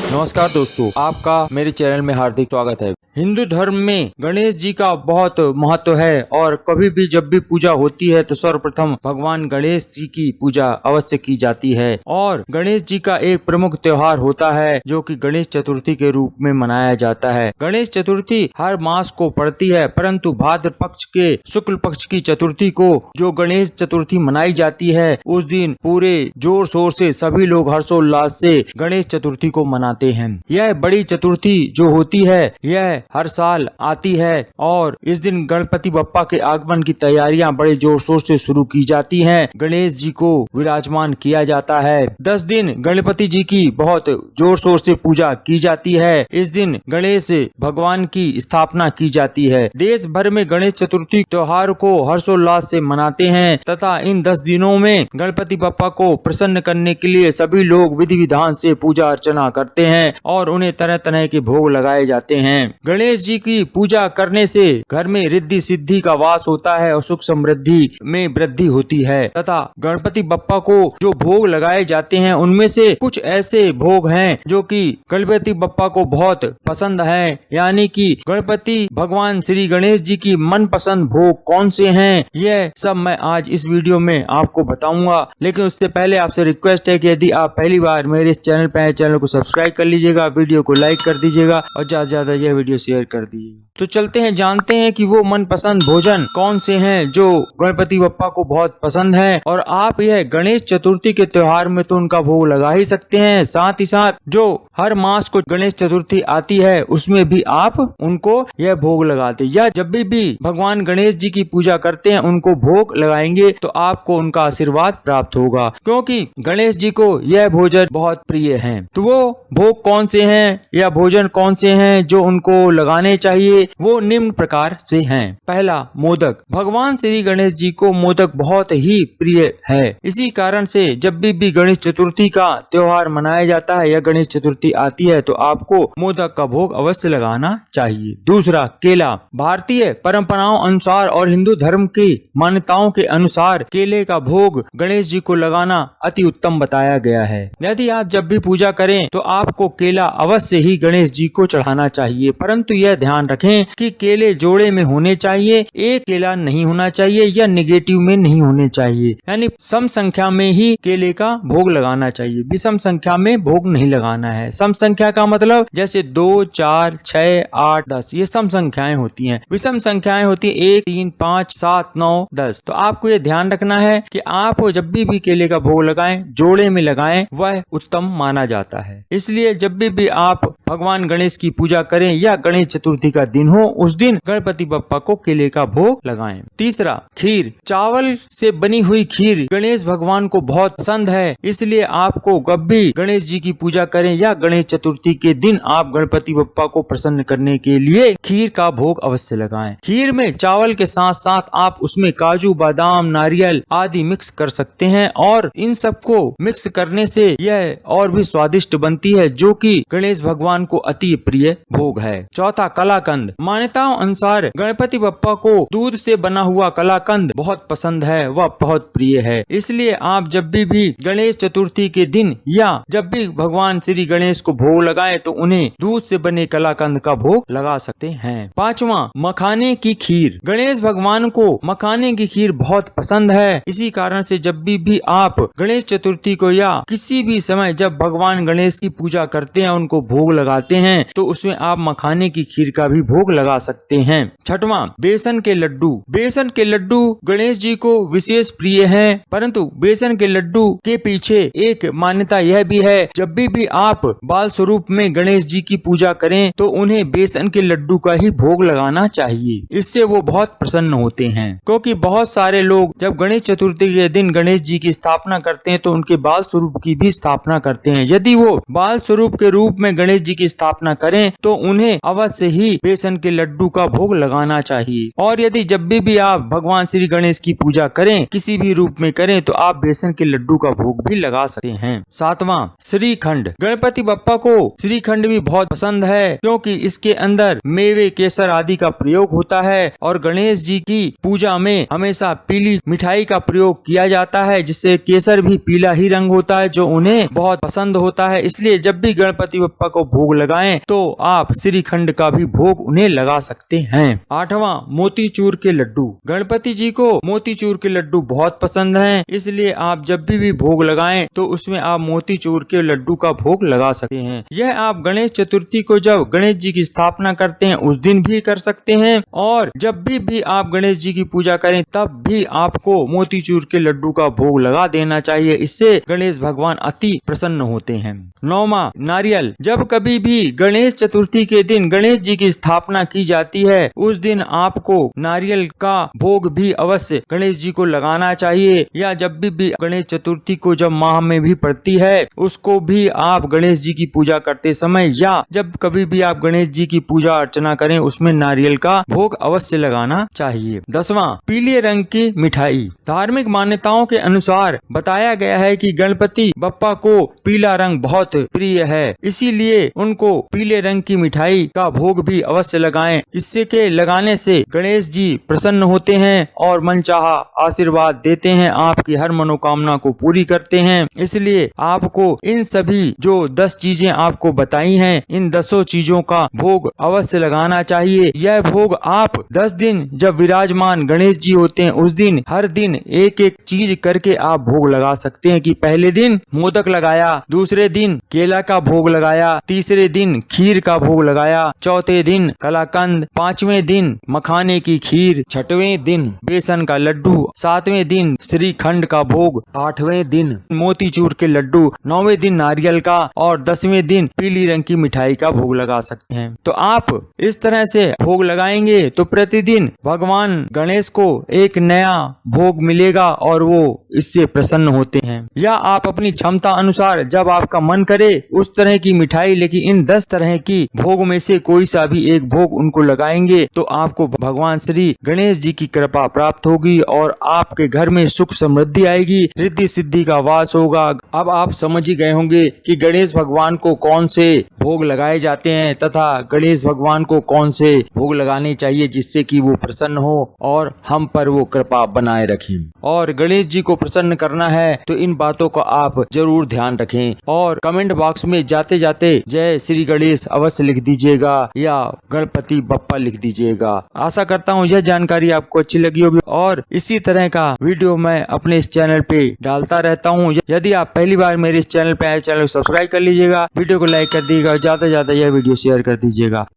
नमस्कार दोस्तों, आपका मेरे चैनल में हार्दिक स्वागत है। हिंदू धर्म में गणेश जी का बहुत महत्व है और कभी भी जब भी पूजा होती है तो सर्वप्रथम भगवान गणेश जी की पूजा अवश्य की जाती है। और गणेश जी का एक प्रमुख त्योहार होता है जो कि गणेश चतुर्थी के रूप में मनाया जाता है। गणेश चतुर्थी हर मास को पड़ती है, परंतु भाद्र पक्ष के शुक्ल पक्ष की चतुर्थी को जो गणेश चतुर्थी मनाई जाती है, उस दिन पूरे जोर शोर से सभी लोग हर्षोल्लास से गणेश चतुर्थी को मनाते हैं। यह बड़ी चतुर्थी जो होती है यह हर साल आती है और इस दिन गणपति बप्पा के आगमन की तैयारियां बड़े जोर शोर से शुरू की जाती हैं। गणेश जी को विराजमान किया जाता है। 10 दिन गणपति जी की बहुत जोर शोर से पूजा की जाती है। इस दिन गणेश भगवान की स्थापना की जाती है। देश भर में गणेश चतुर्थी त्योहार को हर्षोल्लास से मनाते हैं तथा इन 10 दिनों में गणपति बप्पा को प्रसन्न करने के लिए सभी लोग विधि विधान से पूजा अर्चना करते हैं और उन्हें तरह तरह के भोग लगाए जाते हैं। गणेश जी की पूजा करने से घर में रिद्धि सिद्धि का वास होता है और सुख समृद्धि में वृद्धि होती है तथा गणपति बप्पा को जो भोग लगाए जाते हैं उनमें से कुछ ऐसे भोग हैं जो कि गणपति बप्पा को बहुत पसंद है। यानी कि गणपति भगवान श्री गणेश जी की मनपसंद भोग कौन से हैं, यह सब मैं आज इस वीडियो में आपको बताऊंगा। लेकिन उससे पहले आपसे रिक्वेस्ट है कि यदि आप पहली बार मेरे इस चैनल पर हैं, चैनल को सब्सक्राइब कर लीजिएगा, वीडियो को लाइक कर दीजिएगा और ज्यादा से ज्यादा यह वीडियो शेयर कर दीजिएगा। तो चलते हैं, जानते हैं कि वो मनपसंद भोजन कौन से हैं जो गणपति बप्पा को बहुत पसंद है। और आप यह गणेश चतुर्थी के त्योहार में तो उनका भोग लगा ही सकते हैं, साथ ही साथ जो हर मास को गणेश चतुर्थी आती है उसमें भी आप उनको यह भोग लगाते, या जब भी भगवान गणेश जी की पूजा करते हैं उनको भोग लगाएंगे तो आपको उनका आशीर्वाद प्राप्त होगा, क्योंकि गणेश जी को यह भोजन बहुत प्रिय है। तो वो भोग कौन से हैं या भोजन कौन से हैं जो उनको लगाने चाहिए, वो निम्न प्रकार से हैं। पहला, मोदक। भगवान श्री गणेश जी को मोदक बहुत ही प्रिय है। इसी कारण से जब भी गणेश चतुर्थी का त्योहार मनाया जाता है या गणेश चतुर्थी आती है तो आपको मोदक का भोग अवश्य लगाना चाहिए। दूसरा, केला। भारतीय परंपराओं अनुसार और हिंदू धर्म की मान्यताओं के अनुसार केले का भोग गणेश जी को लगाना अति उत्तम बताया गया है। यदि आप जब भी पूजा करें तो आपको केला अवश्य ही गणेश जी को चढ़ाना चाहिए, परंतु यह ध्यान रखें कि केले जोड़े में होने चाहिए, एक केला नहीं होना चाहिए या नेगेटिव में नहीं होने चाहिए। यानी सम संख्या में ही केले का भोग लगाना चाहिए, विषम संख्या में भोग नहीं लगाना है। सम संख्या का मतलब जैसे 2, 4, 6, 8, 10 ये सम संख्याएं होती हैं। विषम संख्याएं होती है 1, 3, 5, 7, 9, 10। तो आपको ये ध्यान रखना है कि आप जब भी केले का भोग लगाएं जोड़े में लगाएं, वह उत्तम माना जाता है। इसलिए जब भी आप भगवान गणेश की पूजा करें या गणेश चतुर्थी का दिन हो, उस दिन गणपति बप्पा को केले का भोग लगाएं। तीसरा, खीर। चावल से बनी हुई खीर गणेश भगवान को बहुत पसंद है, इसलिए आपको जब भी गणेश जी की पूजा करें या गणेश चतुर्थी के दिन आप गणपति बप्पा को प्रसन्न करने के लिए खीर का भोग अवश्य लगाएं। खीर में चावल के साथ साथ आप उसमें काजू, बादाम, नारियल आदि मिक्स कर सकते हैं और इन सबको मिक्स करने से यह और भी स्वादिष्ट बनती है, जो कि गणेश भगवान को अति प्रिय भोग है। चौथा, कलाकंद। मान्यताओं अनुसार गणपति बप्पा को दूध से बना हुआ कलाकंद बहुत पसंद है, वह बहुत प्रिय है। इसलिए आप जब भी गणेश चतुर्थी के दिन या जब भी भगवान श्री गणेश को भोग लगाएं तो उन्हें दूध से बने कलाकंद का भोग लगा सकते हैं। पांचवा, मखाने की खीर। गणेश भगवान को मखाने की खीर बहुत पसंद है। इसी कारण से जब भी आप गणेश चतुर्थी को या किसी भी समय जब भगवान गणेश की पूजा करते हैं उनको भोग लगाते हैं तो उसमें आप मखाने की खीर का भी भोग लगा सकते हैं। छठवां, बेसन के लड्डू। बेसन के लड्डू गणेश जी को विशेष प्रिय हैं, परंतु बेसन के लड्डू के पीछे एक मान्यता यह भी है, जब भी आप बाल स्वरूप में गणेश जी की पूजा करें तो उन्हें बेसन के लड्डू का ही भोग लगाना चाहिए। इससे वो बहुत प्रसन्न होते हैं, क्योंकि बहुत सारे लोग जब गणेश चतुर्थी के दिन गणेश जी की स्थापना करते हैं तो उनके बाल स्वरूप की भी स्थापना करते हैं। यदि वो बाल स्वरूप के रूप में गणेश जी की स्थापना करें तो उन्हें अवश्य ही बेसन के लड्डू का भोग लगाना चाहिए। और यदि जब भी आप भगवान श्री गणेश की पूजा करें, किसी भी रूप में करें, तो आप बेसन के लड्डू का भोग भी लगा सकते हैं। सातवां, श्रीखंड। गणपति बप्पा को श्रीखंड भी बहुत पसंद है, क्योंकि इसके अंदर मेवे, केसर आदि का प्रयोग होता है और गणेश जी की पूजा में हमेशा पीली मिठाई का प्रयोग किया जाता है, जिससे केसर भी पीला ही रंग होता है, जो उन्हें बहुत पसंद होता है। इसलिए जब भी गणपति बप्पा को भोग लगाएं तो आप श्रीखंड का भी भोग उन्हें लगा सकते हैं। आठवां, मोतीचूर के लड्डू। गणपति जी को मोतीचूर के लड्डू बहुत पसंद हैं, इसलिए आप जब भी भोग लगाएं तो उसमें आप मोतीचूर के लड्डू का भोग लगा सकते हैं। यह आप गणेश चतुर्थी को जब गणेश जी की स्थापना करते हैं उस दिन भी कर सकते हैं, और जब भी आप गणेश जी की पूजा करें तब भी आपको मोतीचूर के लड्डू का भोग लगा देना चाहिए। इससे गणेश भगवान अति प्रसन्न होते हैं। नौवां, नारियल। जब कभी भी गणेश चतुर्थी के दिन गणेश जी की स्थापना की जाती है, उस दिन आपको नारियल का भोग भी अवश्य गणेश जी को लगाना चाहिए। या जब भी गणेश चतुर्थी को जब माह में भी पड़ती है, उसको भी आप गणेश जी की पूजा करते समय या जब कभी भी आप गणेश जी की पूजा अर्चना करें, उसमें नारियल का भोग अवश्य लगाना चाहिए। 10वां, पीले रंग की मिठाई। धार्मिक मान्यताओं के अनुसार बताया गया है कि गणपति बप्पा को पीला रंग बहुत प्रिय है, इसीलिए उनको पीले रंग की मिठाई का भोग भी अवश्य लगाएं। इससे के लगाने से गणेश जी प्रसन्न होते हैं और मनचाहा आशीर्वाद देते हैं, आपकी हर मनोकामना को पूरी करते हैं। इसलिए आपको इन सभी जो 10 चीजें आपको बताई हैं, इन 10 चीजों का भोग अवश्य लगाना चाहिए। यह भोग आप 10 दिन जब विराजमान गणेश जी होते हैं, उस दिन हर दिन एक एक चीज करके आप भोग लगा सकते हैं। कि पहले दिन मोदक लगाया, दूसरे दिन केला का भोग लगाया, तीसरे दिन खीर का भोग लगाया, चौथे दिन कलाकंद, पांचवें दिन मखाने की खीर, छठवें दिन बेसन का लड्डू, सातवें दिन श्रीखंड का भोग, आठवें दिन मोतीचूर के लड्डू, नौवें दिन नारियल का और 10वें दिन पीली रंग की मिठाई का भोग लगा सकते हैं। तो आप इस तरह से भोग लगाएंगे तो प्रतिदिन भगवान गणेश को एक नया भोग मिलेगा और वो इससे प्रसन्न होते हैं। या आप अपनी क्षमता अनुसार जब आपका मन करे उस तरह की मिठाई, लेकिन इन 10 तरह की भोग में से कोई सा भी एक भोग उनको लगाएंगे तो आपको भगवान श्री गणेश जी की कृपा प्राप्त होगी और आपके घर में सुख समृद्धि आएगी, रिद्धि सिद्धि का वास होगा। अब आप समझ ही गए होंगे कि गणेश भगवान को कौन से भोग लगाए जाते हैं तथा गणेश भगवान को कौन से भोग लगाने चाहिए, जिससे कि वो प्रसन्न हो और हम पर वो कृपा बनाए रखें। और गणेश जी को प्रसन्न करना है तो इन बातों का आप जरूर ध्यान रखें और कमेंट बॉक्स में जाते जाते जय श्री गणेश अवश्य लिख दीजिएगा या गणपति बप्पा लिख दीजिएगा। आशा करता हूँ यह जानकारी आपको अच्छी लगी होगी और इसी तरह का वीडियो मैं अपने इस चैनल पे डालता रहता हूँ। यदि आप पहली बार मेरे इस चैनल पे आए, चैनल को सब्सक्राइब कर लीजिएगा, वीडियो को लाइक कर दीजिएगा और ज्यादा से ज्यादा यह वीडियो शेयर कर दीजिएगा।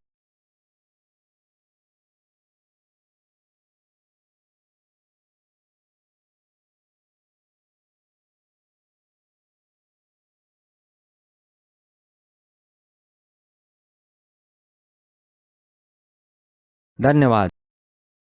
धन्यवाद।